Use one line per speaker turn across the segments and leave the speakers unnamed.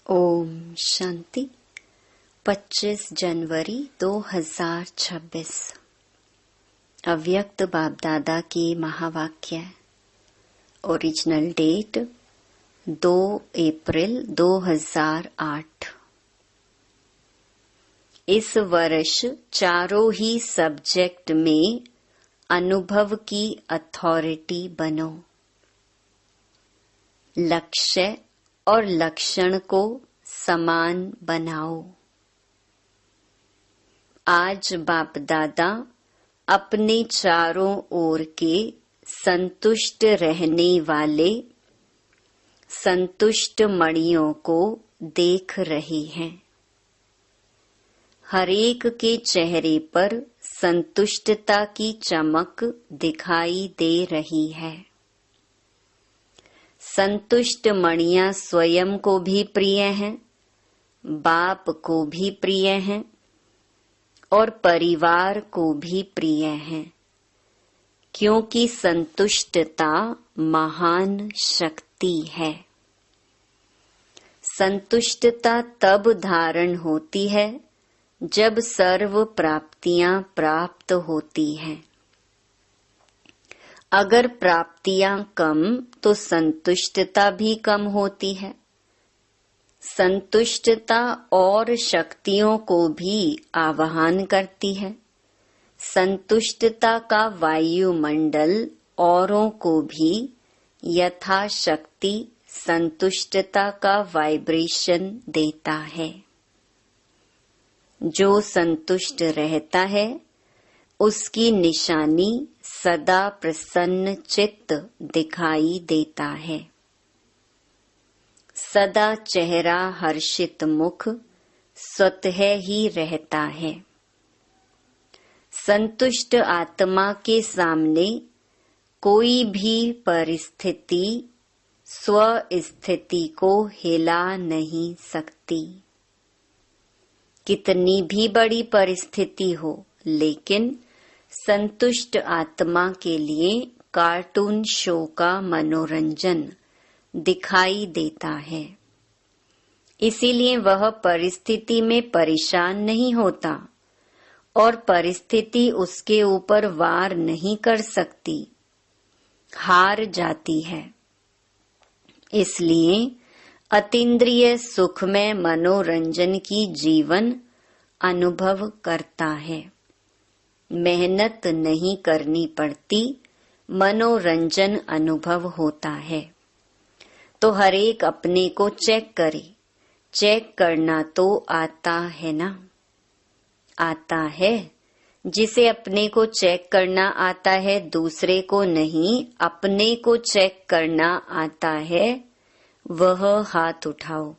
ओम शांति। 25 जनवरी 2026 अव्यक्त बाप दादा की महावाक्य। ओरिजिनल डेट 2 अप्रैल 2008। इस वर्ष चारों ही सब्जेक्ट में अनुभव की अथॉरिटी बनो। लक्ष्य और लक्षण को समान बनाओ। आज बाप दादा अपने चारों ओर के संतुष्ट रहने वाले संतुष्ट मणियों को देख रहे हैं। हरेक के चेहरे पर संतुष्टता की चमक दिखाई दे रही है। संतुष्ट मणियां स्वयं को भी प्रिय हैं, बाप को भी प्रिय हैं और परिवार को भी प्रिय हैं, क्योंकि संतुष्टता महान शक्ति है। संतुष्टता तब धारण होती है जब सर्व प्राप्तियां प्राप्त होती हैं। अगर प्राप्तियां कम तो संतुष्टता भी कम होती है। संतुष्टता और शक्तियों को भी आवाहन करती है। संतुष्टता का वायुमंडल औरों को भी यथाशक्ति संतुष्टता का वाइब्रेशन देता है। जो संतुष्ट रहता है उसकी निशानी सदा प्रसन्न चित्त दिखाई देता है। सदा चेहरा हर्षित मुख स्वतः ही रहता है। संतुष्ट आत्मा के सामने कोई भी परिस्थिति स्व स्थिति को हिला नहीं सकती। कितनी भी बड़ी परिस्थिति हो, लेकिन संतुष्ट आत्मा के लिए कार्टून शो का मनोरंजन दिखाई देता है। इसीलिए वह परिस्थिति में परेशान नहीं होता और परिस्थिति उसके ऊपर वार नहीं कर सकती, हार जाती है। इसलिए अतीन्द्रिय सुखमय मनोरंजन की जीवन अनुभव करता है। मेहनत नहीं करनी पड़ती, मनोरंजन अनुभव होता है। तो हर एक अपने को चेक करे। चेक करना तो आता है ना? आता है। जिसे अपने को चेक करना आता है, दूसरे को नहीं, अपने को चेक करना आता है, वह हाथ उठाओ।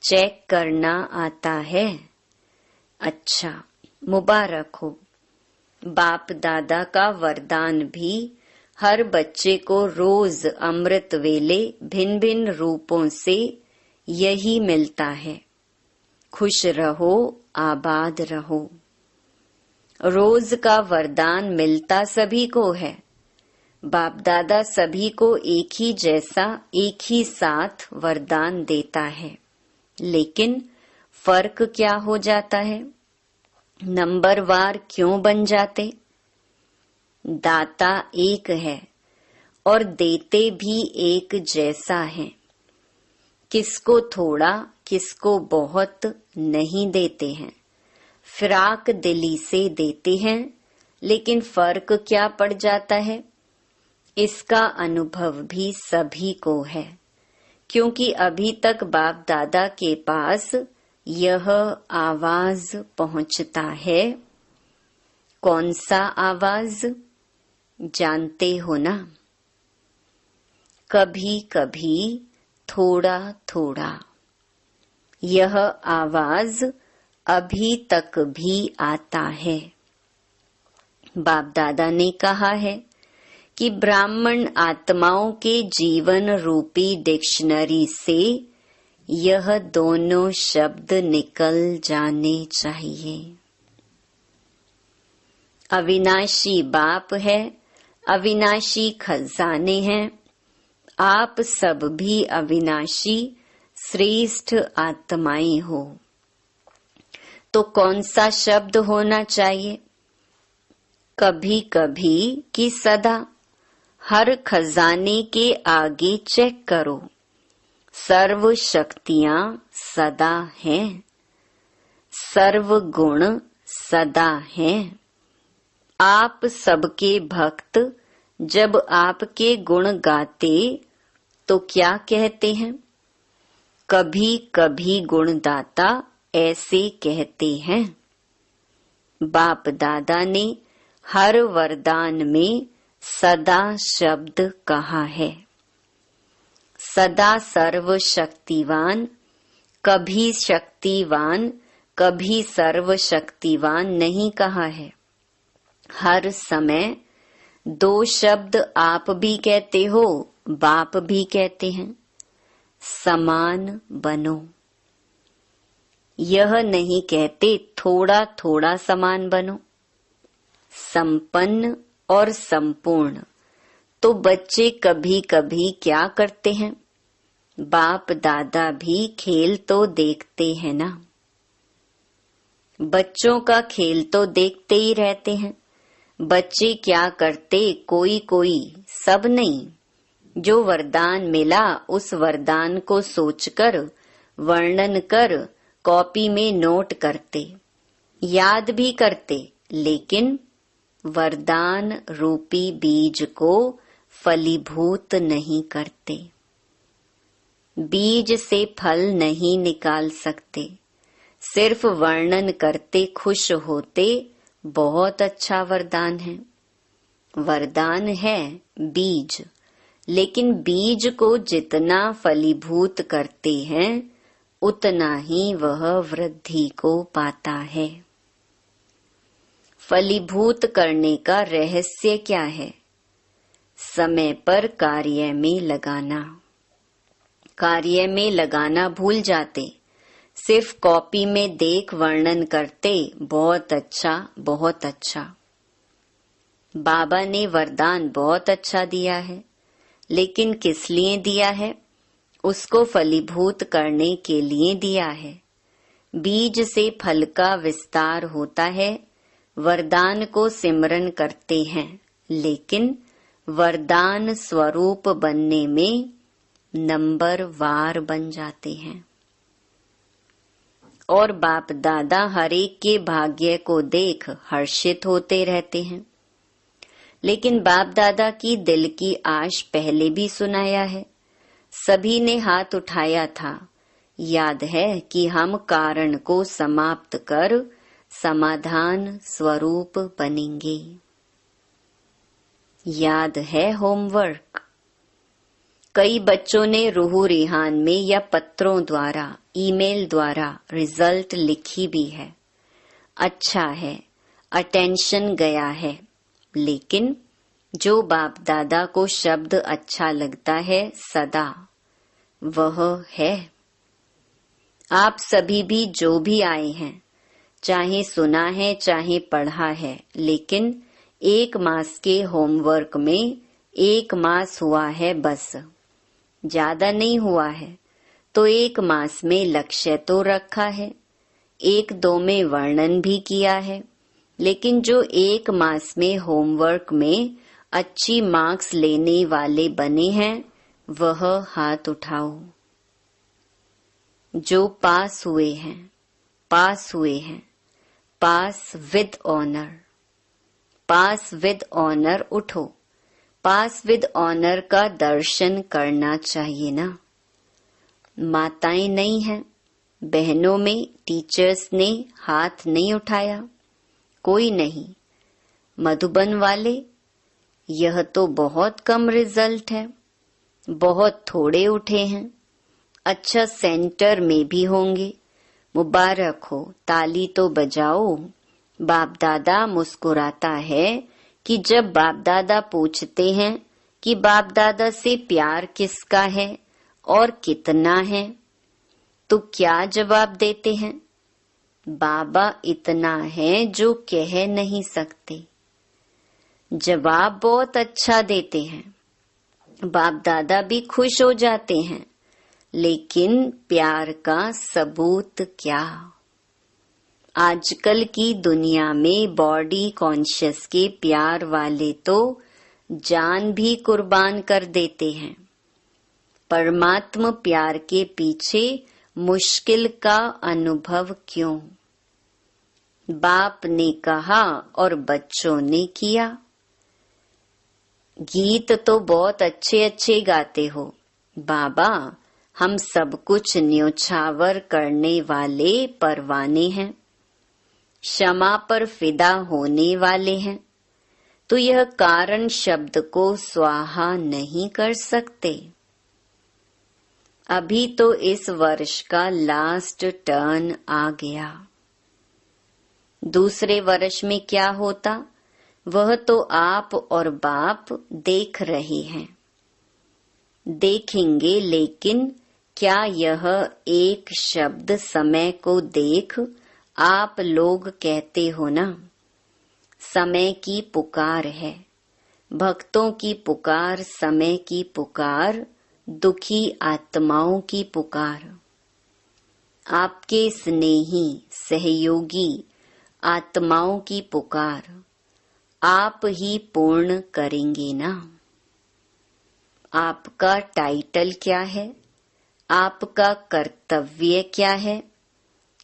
चेक करना आता है? अच्छा, मुबारक हो। बाप दादा का वरदान भी हर बच्चे को रोज अमृत वेले भिन्न भिन्न रूपों से यही मिलता है। खुश रहो, आबाद रहो। रोज का वरदान मिलता सभी को है। बाप दादा सभी को एक ही जैसा एक ही साथ वरदान देता है, लेकिन फर्क क्या हो जाता है? नंबरवार क्यों बन जाते? दाता एक है और देते भी एक जैसा है। किसको थोड़ा किसको बहुत नहीं देते हैं, फिराक दिली से देते हैं, लेकिन फर्क क्या पड़ जाता है? इसका अनुभव भी सभी को है, क्योंकि अभी तक बाप दादा के पास यह आवाज पहुंचता है। कौन सा आवाज जानते हो ना? कभी कभी थोड़ा थोड़ा। यह आवाज अभी तक भी आता है। बाप दादा ने कहा है कि ब्राह्मण आत्माओं के जीवन रूपी डिक्शनरी से यह दोनों शब्द निकल जाने चाहिए। अविनाशी बाप है, अविनाशी खजाने हैं। आप सब भी अविनाशी श्रेष्ठ आत्माएं हो, तो कौन सा शब्द होना चाहिए? कभी कभी कि सदा। हर खजाने के आगे चेक करो, सर्व शक्तियां सदा हैं, सर्व गुण सदा हैं। आप सबके भक्त जब आपके गुण गाते तो क्या कहते हैं? कभी कभी गुणदाता ऐसे कहते हैं। बाप दादा ने हर वरदान में सदा शब्द कहा है। सदा सर्वशक्तिवान, कभी शक्तिवान, कभी सर्वशक्तिवान नहीं कहा है। हर समय दो शब्द आप भी कहते हो, बाप भी कहते हैं, समान बनो। यह नहीं कहते थोड़ा थोड़ा समान बनो। संपन्न और संपूर्ण। तो बच्चे कभी कभी क्या करते हैं? बाप दादा भी खेल तो देखते हैं ना। बच्चों का खेल तो देखते ही रहते हैं। बच्चे क्या करते, कोई कोई, सब नहीं। जो वरदान मिला उस वरदान को सोचकर, वर्णन कर कॉपी में नोट करते, याद भी करते, लेकिन वरदान रूपी बीज को फलीभूत नहीं करते। बीज से फल नहीं निकाल सकते। सिर्फ वर्णन करते खुश होते, बहुत अच्छा वरदान है। वरदान है बीज, लेकिन बीज को जितना फलीभूत करते हैं उतना ही वह वृद्धि को पाता है। फलीभूत करने का रहस्य क्या है? समय पर कार्य में लगाना। कार्य में लगाना भूल जाते, सिर्फ कॉपी में देख वर्णन करते, बहुत अच्छा बहुत अच्छा। बाबा ने वरदान बहुत अच्छा दिया है, लेकिन किस लिए दिया है? उसको फलीभूत करने के लिए दिया है। बीज से फल का विस्तार होता है। वरदान को सिमरन करते हैं, लेकिन वरदान स्वरूप बनने में नंबर वार बन जाते हैं। और बाप दादा हरेक के भाग्य को देख हर्षित होते रहते हैं। लेकिन बाप दादा की दिल की आश पहले भी सुनाया है। सभी ने हाथ उठाया था। याद है कि हम कारण को समाप्त कर समाधान स्वरूप बनेंगे। याद है होमवर्क? कई बच्चों ने रूह रिहान में या पत्रों द्वारा, ईमेल द्वारा रिजल्ट लिखी भी है। अच्छा है, अटेंशन गया है। लेकिन जो बाप दादा को शब्द अच्छा लगता है सदा, वह है। आप सभी भी जो भी आए हैं, चाहे सुना है चाहे पढ़ा है, लेकिन 1 मास के होमवर्क में 1 मास हुआ है बस, ज्यादा नहीं हुआ है। तो 1 मास में लक्ष्य तो रखा है, 1-2 में वर्णन भी किया है। लेकिन जो 1 मास में होमवर्क में अच्छी मार्क्स लेने वाले बने हैं, वह हाथ उठाओ। जो पास हुए हैं, पास हुए हैं, pass with honour, pass with honour उठो। पास विद ऑनर का दर्शन करना चाहिए ना। माताएं नहीं हैं, बहनों में टीचर्स ने हाथ नहीं उठाया, कोई नहीं। मधुबन वाले, यह तो बहुत कम रिजल्ट है, बहुत थोड़े उठे हैं। अच्छा, सेंटर में भी होंगे, मुबारक हो, ताली तो बजाओ। बाप दादा मुस्कुराता है कि जब बाप दादा पूछते हैं कि बाप दादा से प्यार किसका है और कितना है, तो क्या जवाब देते हैं? बाबा इतना है जो कह नहीं सकते। जवाब बहुत अच्छा देते हैं। बाप दादा भी खुश हो जाते हैं, लेकिन प्यार का सबूत क्या। आजकल की दुनिया में बॉडी कॉन्शियस के प्यार वाले तो जान भी कुर्बान कर देते हैं। परमात्मा प्यार के पीछे मुश्किल का अनुभव क्यों। बाप ने कहा और बच्चों ने किया। गीत तो बहुत अच्छे अच्छे गाते हो बाबा, हम सब कुछ न्योछावर करने वाले परवाने हैं, क्षमा पर फिदा होने वाले हैं, तो यह कारण शब्द को स्वाहा नहीं कर सकते। अभी तो इस वर्ष का लास्ट टर्न आ गया। दूसरे वर्ष में क्या होता वह तो आप और बाप देख रहे हैं, देखेंगे। लेकिन क्या यह एक शब्द समय को देख आप लोग कहते हो ना, समय की पुकार है, भक्तों की पुकार, समय की पुकार, दुखी आत्माओं की पुकार। आपके स्नेही सहयोगी आत्माओं की पुकार आप ही पूर्ण करेंगे ना। आपका टाइटल क्या है, आपका कर्तव्य क्या है,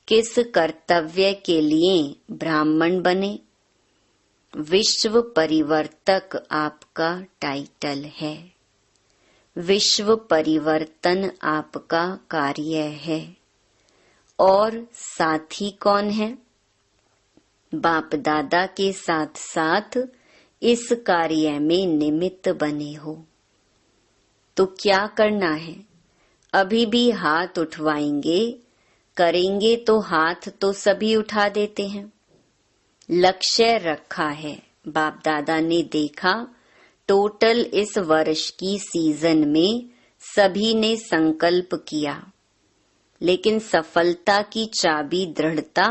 किस कर्तव्य के लिए ब्राह्मण बने। विश्व परिवर्तक आपका टाइटल है, विश्व परिवर्तन आपका कार्य है। और साथी कौन है। बाप दादा के साथ साथ इस कार्य में निमित्त बने हो। तो क्या करना है। अभी भी हाथ उठवाएंगे, करेंगे तो हाथ तो सभी उठा देते हैं। लक्ष्य रखा है, बाप दादा ने देखा टोटल इस वर्ष की सीजन में सभी ने संकल्प किया, लेकिन सफलता की चाबी दृढ़ता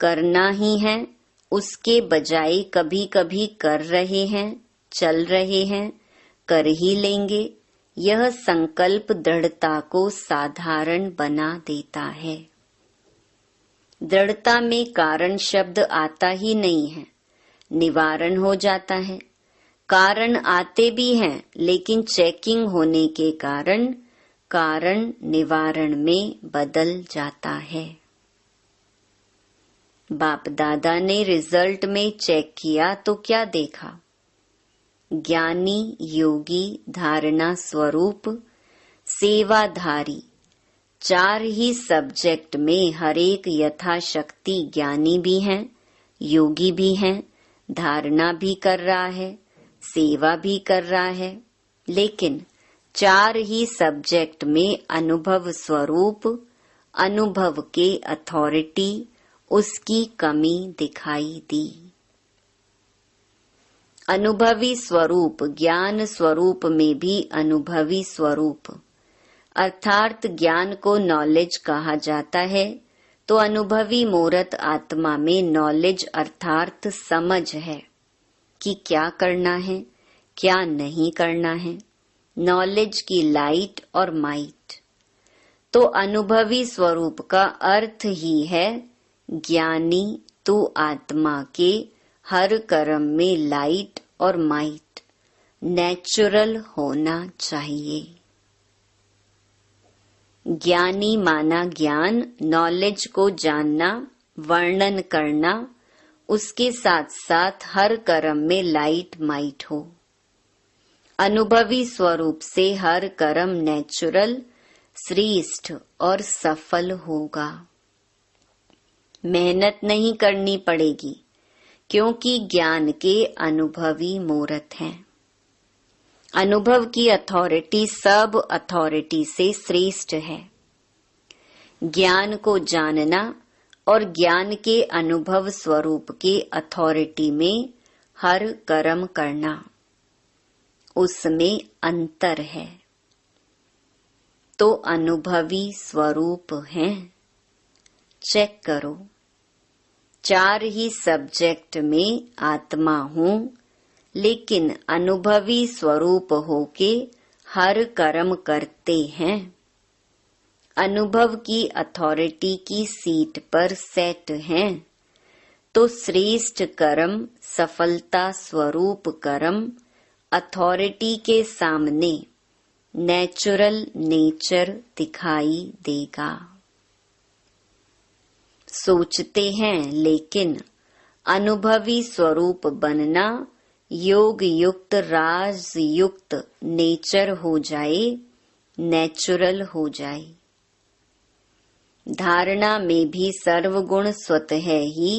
करना ही है। उसके बजाय कभी कभी कर रहे हैं, चल रहे हैं, कर ही लेंगे। यह संकल्प दृढ़ता को साधारण बना देता है। दृढ़ता में कारण शब्द आता ही नहीं है, निवारण हो जाता है। कारण आते भी हैं, लेकिन चेकिंग होने के कारण कारण निवारण में बदल जाता है। बाप दादा ने रिजल्ट में चेक किया तो क्या देखा। ज्ञानी, योगी, धारणा स्वरूप, सेवाधारी, 4 ही सब्जेक्ट में हर एक यथाशक्ति ज्ञानी भी हैं, योगी भी हैं, धारणा भी कर रहा है, सेवा भी कर रहा है। लेकिन 4 ही सब्जेक्ट में अनुभव स्वरूप, अनुभव के अथॉरिटी, उसकी कमी दिखाई दी। अनुभवी स्वरूप, ज्ञान स्वरूप में भी अनुभवी स्वरूप, अर्थात ज्ञान को नॉलेज कहा जाता है, तो अनुभवी मूर्त आत्मा में नॉलेज अर्थात समझ है कि क्या करना है, क्या नहीं करना है। नॉलेज की लाइट और माइट। तो अनुभवी स्वरूप का अर्थ ही है ज्ञानी तू आत्मा के हर कर्म में लाइट और माइट नेचुरल होना चाहिए। ज्ञानी माना ज्ञान, नॉलेज को जानना, वर्णन करना, उसके साथ साथ हर कर्म में लाइट माइट हो। अनुभवी स्वरूप से हर कर्म नेचुरल, श्रेष्ठ और सफल होगा। मेहनत नहीं करनी पड़ेगी, क्योंकि ज्ञान के अनुभवी मूर्त हैं। अनुभव की अथॉरिटी सब अथॉरिटी से श्रेष्ठ है। ज्ञान को जानना और ज्ञान के अनुभव स्वरूप के अथॉरिटी में हर कर्म करना, उसमें अंतर है। तो अनुभवी स्वरूप हैं, चेक करो। 4 ही सब्जेक्ट में आत्मा हूँ, लेकिन अनुभवी स्वरूप होके हर कर्म करते हैं। अनुभव की अथॉरिटी की सीट पर सेट हैं, तो श्रेष्ठ कर्म, सफलता स्वरूप कर्म अथॉरिटी के सामने नेचुरल नेचर दिखाई देगा। सोचते हैं लेकिन अनुभवी स्वरूप बनना योग युक्त राज युक्त नेचर हो जाए, नेचुरल हो जाए। धारणा में भी सर्वगुण स्वतः ही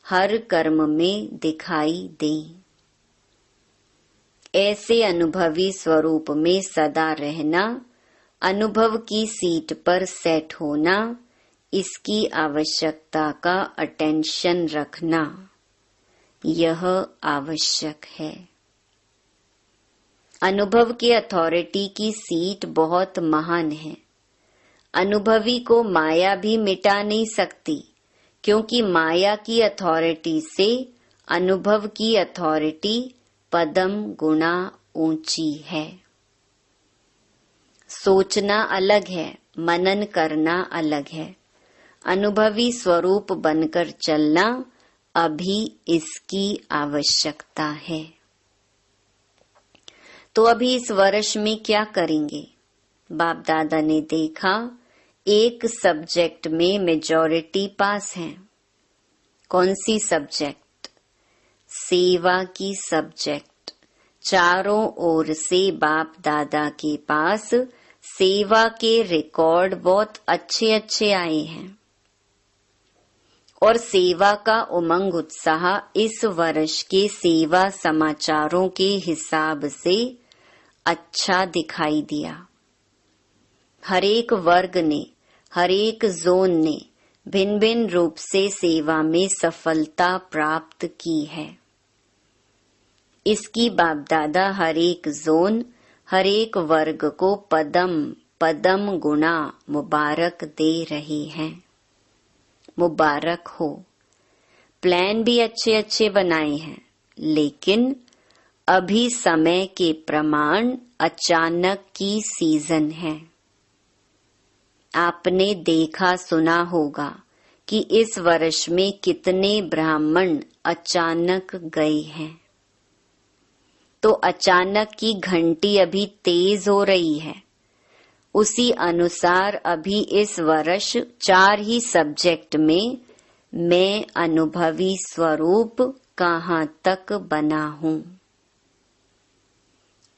हर कर्म में दिखाई दे। ऐसे अनुभवी स्वरूप में सदा रहना, अनुभव की सीट पर सेट होना, इसकी आवश्यकता का अटेंशन रखना, यह आवश्यक है। अनुभव की अथॉरिटी की सीट बहुत महान है। अनुभवी को माया भी मिटा नहीं सकती, क्योंकि माया की अथॉरिटी से अनुभव की अथॉरिटी पदम गुणा ऊंची है। सोचना अलग है, मनन करना अलग है। अनुभवी स्वरूप बनकर चलना अभी इसकी आवश्यकता है। तो अभी इस वर्ष में क्या करेंगे? बाप दादा ने देखा एक सब्जेक्ट में मेजॉरिटी पास है। कौन सी सब्जेक्ट? सेवा की सब्जेक्ट। चारों ओर से बाप दादा के पास सेवा के रिकॉर्ड बहुत अच्छे अच्छे आए हैं और सेवा का उमंग उत्साह इस वर्ष के सेवा समाचारों के हिसाब से अच्छा दिखाई दिया। हरेक वर्ग ने, हरेक जोन ने भिन्न भिन्न रूप से सेवा में सफलता प्राप्त की है। इसकी बाप दादा हरेक जोन, हरेक वर्ग को पदम पदम गुणा मुबारक दे रहे हैं। मुबारक हो। प्लान भी अच्छे अच्छे बनाए हैं, लेकिन अभी समय के प्रमाण अचानक की सीजन है। आपने देखा सुना होगा कि इस वर्ष में कितने ब्राह्मण अचानक गए हैं। तो अचानक की घंटी अभी तेज हो रही है। उसी अनुसार अभी इस वर्ष 4 ही सब्जेक्ट में मैं अनुभवी स्वरूप कहाँ तक बना हूँ,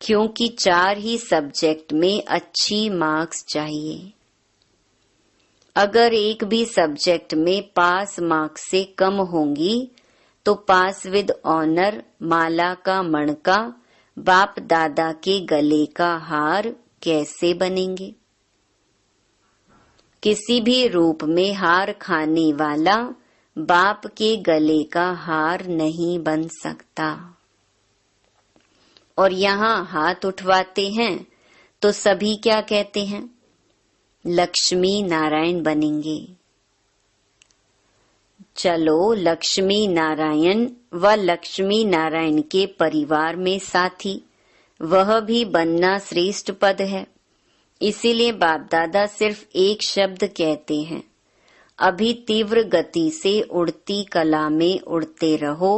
क्योंकि 4 ही सब्जेक्ट में अच्छी मार्क्स चाहिए। अगर एक भी सब्जेक्ट में पास मार्क्स से कम होंगी तो पास विद ऑनर माला का मणका, बाप दादा के गले का हार कैसे बनेंगे? किसी भी रूप में हार खाने वाला बाप के गले का हार नहीं बन सकता। और यहाँ हाथ उठवाते हैं तो सभी क्या कहते हैं? लक्ष्मी नारायण बनेंगे। चलो लक्ष्मी नारायण व लक्ष्मी नारायण के परिवार में साथी, वह भी बनना श्रेष्ठ पद है। इसीलिए बाप दादा सिर्फ एक शब्द कहते हैं, अभी तीव्र गति से उड़ती कला में उड़ते रहो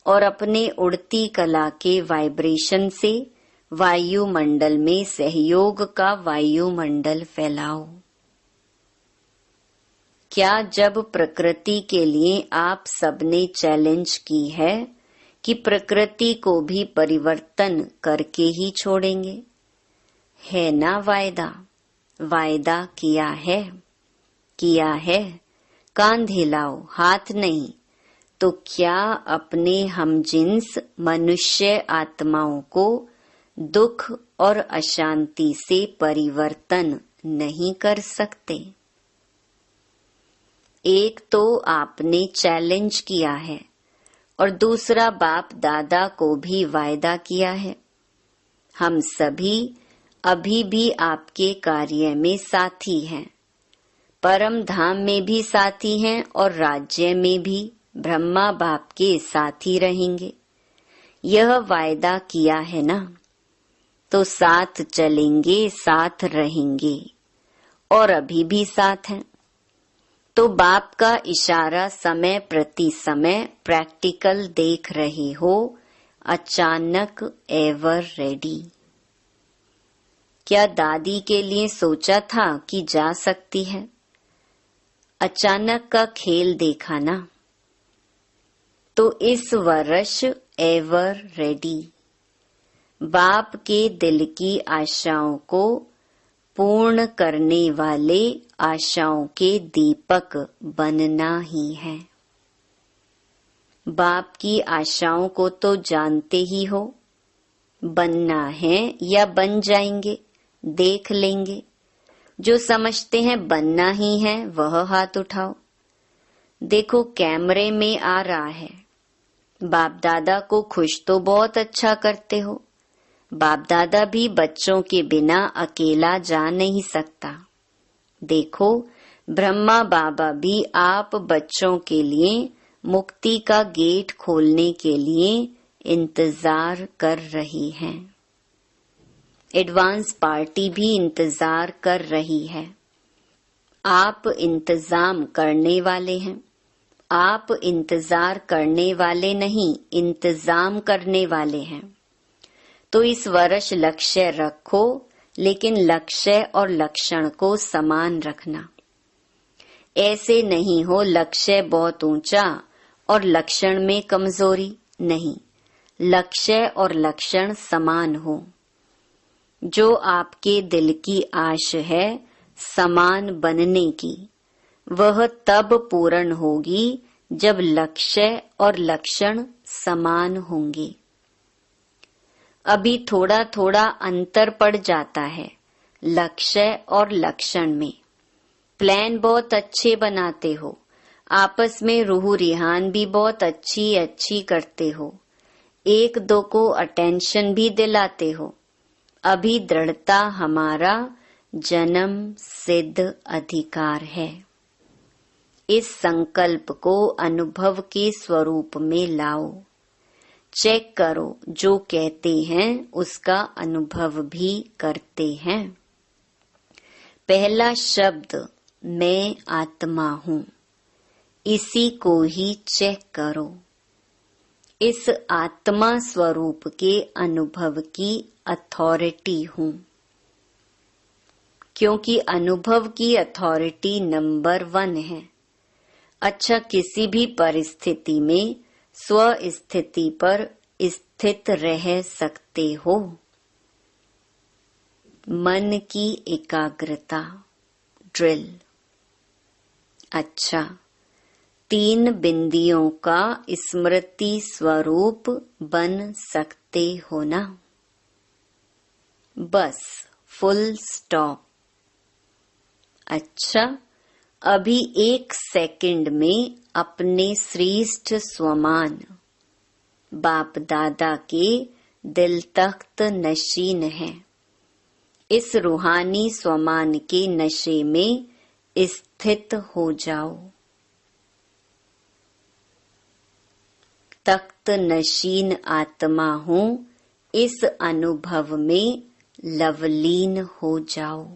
और अपने उड़ती कला के वाइब्रेशन से वायुमंडल में सहयोग का वायुमंडल फैलाओ। क्या जब प्रकृति के लिए आप सबने चैलेंज की है कि प्रकृति को भी परिवर्तन करके ही छोड़ेंगे? है ना वायदा? वायदा किया है, किया है। कान हिलाओ, हाथ नहीं। तो क्या अपने हमजिन्स मनुष्य आत्माओं को दुख और अशांति से परिवर्तन नहीं कर सकते? एक तो आपने चैलेंज किया है और दूसरा बाप दादा को भी वायदा किया है। हम सभी अभी भी आपके कार्य में साथी हैं, परम धाम में भी साथी हैं और राज्य में भी ब्रह्मा बाप के साथी रहेंगे। यह वायदा किया है ना, तो साथ चलेंगे, साथ रहेंगे और अभी भी साथ हैं। तो बाप का इशारा समय प्रति समय प्रैक्टिकल देख रहे हो, अचानक एवर रेडी। क्या दादी के लिए सोचा था कि जा सकती है? अचानक का खेल देखा ना। तो इस वर्ष एवर रेडी, बाप के दिल की आशाओं को पूर्ण करने वाले आशाओं के दीपक बनना ही है। बाप की आशाओं को तो जानते ही हो, बनना है या बन जाएंगे देख लेंगे। जो समझते हैं बनना ही है वह हाथ उठाओ। देखो कैमरे में आ रहा है। बाप दादा को खुश तो बहुत अच्छा करते हो। बाप दादा भी बच्चों के बिना अकेला जा नहीं सकता। देखो ब्रह्मा बाबा भी आप बच्चों के लिए मुक्ति का गेट खोलने के लिए इंतजार कर रही हैं। एडवांस पार्टी भी इंतजार कर रही है। आप इंतजाम करने वाले हैं। आप इंतजार करने वाले नहीं, इंतजाम करने वाले हैं। तो इस वर्ष लक्ष्य रखो, लेकिन लक्ष्य और लक्षण को समान रखना। ऐसे नहीं हो लक्ष्य बहुत ऊंचा और लक्षण में कमजोरी, नहीं, लक्ष्य और लक्षण समान हो। जो आपके दिल की आश है समान बनने की, वह तब पूर्ण होगी जब लक्ष्य और लक्षण समान होंगे। अभी थोड़ा थोड़ा अंतर पड़ जाता है लक्ष्य और लक्षण में। प्लान बहुत अच्छे बनाते हो, आपस में रूह रिहान भी बहुत अच्छी करते हो, एक दो को अटेंशन भी दिलाते हो। अभी दृढ़ता हमारा जन्म सिद्ध अधिकार है। इस संकल्प को अनुभव के स्वरूप में लाओ। चेक करो, जो कहते हैं उसका अनुभव भी करते हैं। पहला शब्द मैं आत्मा हूँ, इसी को ही चेक करो। इस आत्मा स्वरूप के अनुभव की अथॉरिटी हूँ, क्योंकि अनुभव की अथॉरिटी नंबर 1 है। अच्छा, किसी भी परिस्थिति में स्व स्थिति पर स्थित रह सकते हो। मन की एकाग्रता ड्रिल। अच्छा, 3 बिंदियों का स्मृति स्वरूप बन सकते हो ना? बस फुल स्टॉप। अच्छा, अभी 1 सेकंड में अपने श्रेष्ठ स्वमान बाप दादा के दिल तख्त नशीन है। इस रूहानी स्वमान के नशे में स्थित हो जाओ। तख्त नशीन आत्मा हूँ, इस अनुभव में लवलीन हो जाओ।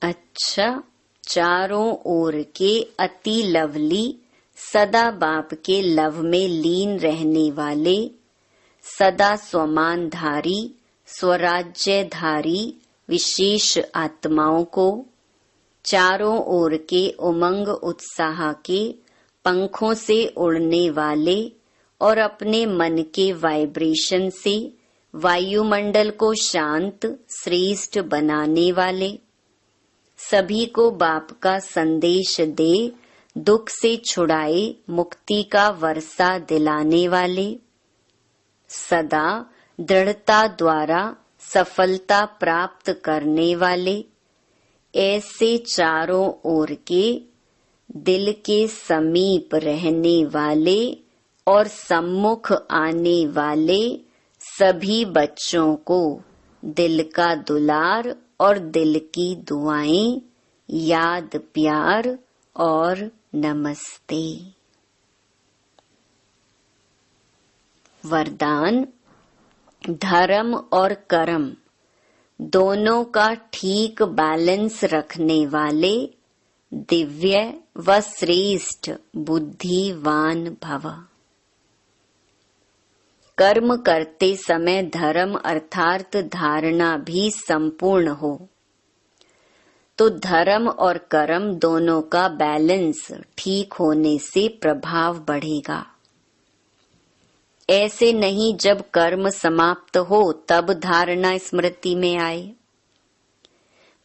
अच्छा, चारों ओर के अति लवली सदा बाप के लव में लीन रहने वाले, सदा स्वमानधारी स्वराज्यधारी विशेष आत्माओं को, चारों ओर के उमंग उत्साह के पंखों से उड़ने वाले और अपने मन के वाइब्रेशन से वायुमंडल को शांत श्रेष्ठ बनाने वाले, सभी को बाप का संदेश दे दुख से छुड़ाए मुक्ति का वर्षा दिलाने वाले, सदा दृढ़ता द्वारा सफलता प्राप्त करने वाले, ऐसे चारों ओर के दिल के समीप रहने वाले और सम्मुख आने वाले सभी बच्चों को दिल का दुलार और दिल की दुआएं, याद प्यार और नमस्ते। वरदान, धर्म और कर्म दोनों का ठीक बैलेंस रखने वाले दिव्य व श्रेष्ठ बुद्धिवान भव। कर्म करते समय धर्म अर्थात धारणा भी संपूर्ण हो, तो धर्म और कर्म दोनों का बैलेंस ठीक होने से प्रभाव बढ़ेगा। ऐसे नहीं जब कर्म समाप्त हो तब धारणा स्मृति में आए।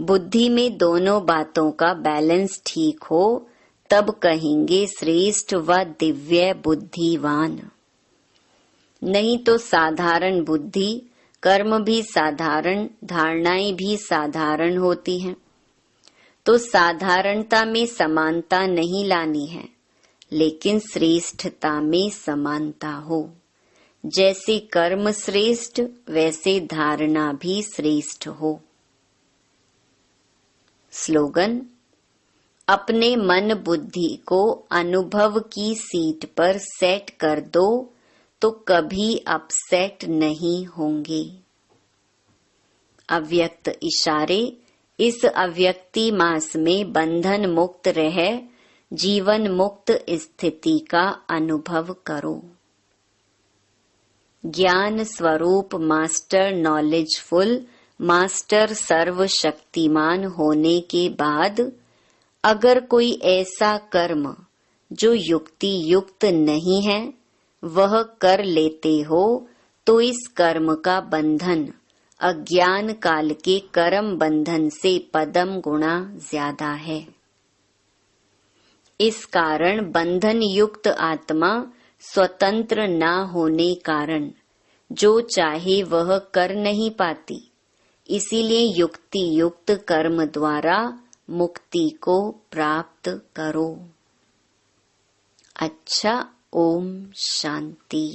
बुद्धि में दोनों बातों का बैलेंस ठीक हो तब कहेंगे श्रेष्ठ व दिव्य बुद्धिवान। नहीं तो साधारण बुद्धि, कर्म भी साधारण, धारणाएं भी साधारण होती हैं। तो साधारणता में समानता नहीं लानी है, लेकिन श्रेष्ठता में समानता हो। जैसे कर्म श्रेष्ठ वैसे धारणा भी श्रेष्ठ हो। स्लोगन, अपने मन बुद्धि को अनुभव की सीट पर सेट कर दो तो कभी अपसेट नहीं होंगे। अव्यक्त इशारे, इस अव्यक्ति मास में बंधन मुक्त रह जीवन मुक्त स्थिति का अनुभव करो। ज्ञान स्वरूप मास्टर नॉलेजफुल, मास्टर सर्वशक्तिमान होने के बाद अगर कोई ऐसा कर्म जो युक्ति युक्त नहीं है वह कर लेते हो तो इस कर्म का बंधन अज्ञान काल के कर्म बंधन से पदम गुणा ज्यादा है। इस कारण बंधन युक्त आत्मा स्वतंत्र न होने कारण जो चाहे वह कर नहीं पाती। इसीलिए युक्ति युक्त कर्म द्वारा मुक्ति को प्राप्त करो। अच्छा, ओम शांति।